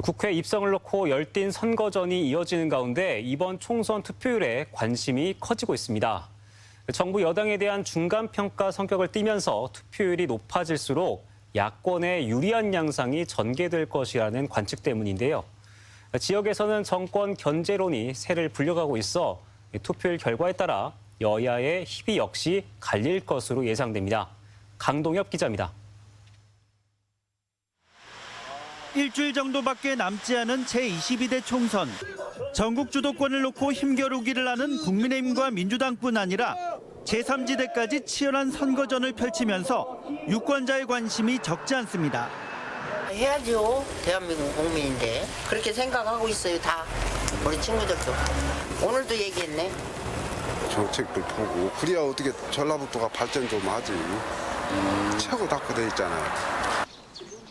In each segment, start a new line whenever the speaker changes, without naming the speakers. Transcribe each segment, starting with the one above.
국회 입성을 놓고 열띤 선거전이 이어지는 가운데 이번 총선 투표율에 관심이 커지고 있습니다. 정부 여당에 대한 중간평가 성격을 띠면서 투표율이 높아질수록 야권에 유리한 양상이 전개될 것이라는 관측 때문인데요. 지역에서는 정권 견제론이 세를 불려가고 있어 투표율 결과에 따라 여야의 희비 역시 갈릴 것으로 예상됩니다. 강동엽 기자입니다.
일주일 정도밖에 남지 않은 제22대 총선. 전국 주도권을 놓고 힘겨루기를 하는 국민의힘과 민주당뿐 아니라 제3지대까지 치열한 선거전을 펼치면서 유권자의 관심이 적지 않습니다.
해야죠. 대한민국 국민인데. 그렇게 생각하고 있어요, 다. 우리 친구들도. 오늘도 얘기했네.
정책들 보고 그래야 어떻게 전라북도가 발전 좀 하지. 최고 낙후돼 있잖아요.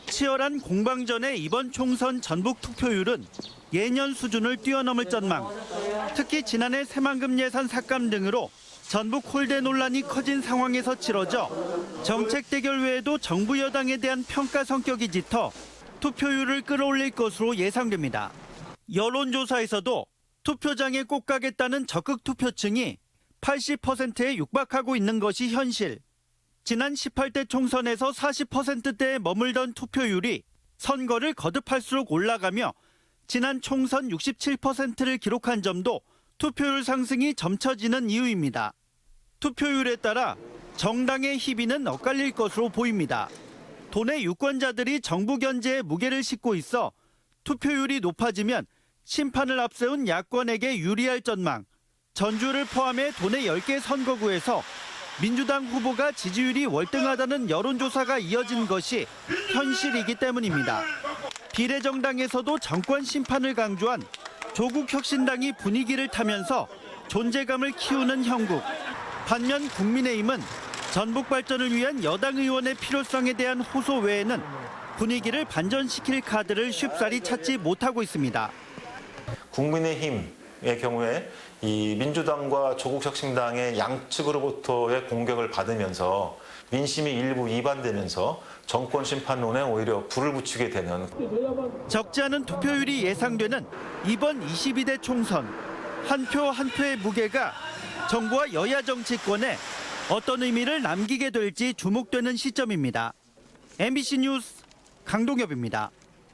치열한 공방전의 이번 총선 전북 투표율은 예년 수준을 뛰어넘을 전망. 특히 지난해 새만금 예산 삭감 등으로 전북 홀대 논란이 커진 상황에서 치러져 정책 대결 외에도 정부 여당에 대한 평가 성격이 짙어 투표율을 끌어올릴 것으로 예상됩니다. 여론조사에서도 투표장에 꼭 가겠다는 적극 투표층이 80%에 육박하고 있는 것이 현실. 지난 18대 총선에서 40%대에 머물던 투표율이 선거를 거듭할수록 올라가며 지난 총선 67%를 기록한 점도 투표율 상승이 점쳐지는 이유입니다. 투표율에 따라 정당의 희비는 엇갈릴 것으로 보입니다. 도내 유권자들이 정부 견제에 무게를 싣고 있어 투표율이 높아지면 심판을 앞세운 야권에게 유리할 전망. 전주를 포함해 도내 10개 선거구에서 민주당 후보가 지지율이 월등하다는 여론조사가 이어진 것이 현실이기 때문입니다. 비례정당에서도 정권 심판을 강조한 조국혁신당이 분위기를 타면서 존재감을 키우는 형국. 반면 국민의힘은 전북 발전을 위한 여당 의원의 필요성에 대한 호소 외에는 분위기를 반전시킬 카드를 쉽사리 찾지 못하고 있습니다.
국민의힘의 경우에 이 민주당과 조국혁신당의 양측으로부터의 공격을 받으면서 민심이 일부 이반되면서 정권 심판론에 오히려 불을 붙이게 되는.
적지 않은 투표율이 예상되는 이번 22대 총선. 한 표 한 표의 무게가 정부와 여야 정치권에 어떤 의미를 남기게 될지 주목되는 시점입니다. MBC 뉴스 강동엽입니다.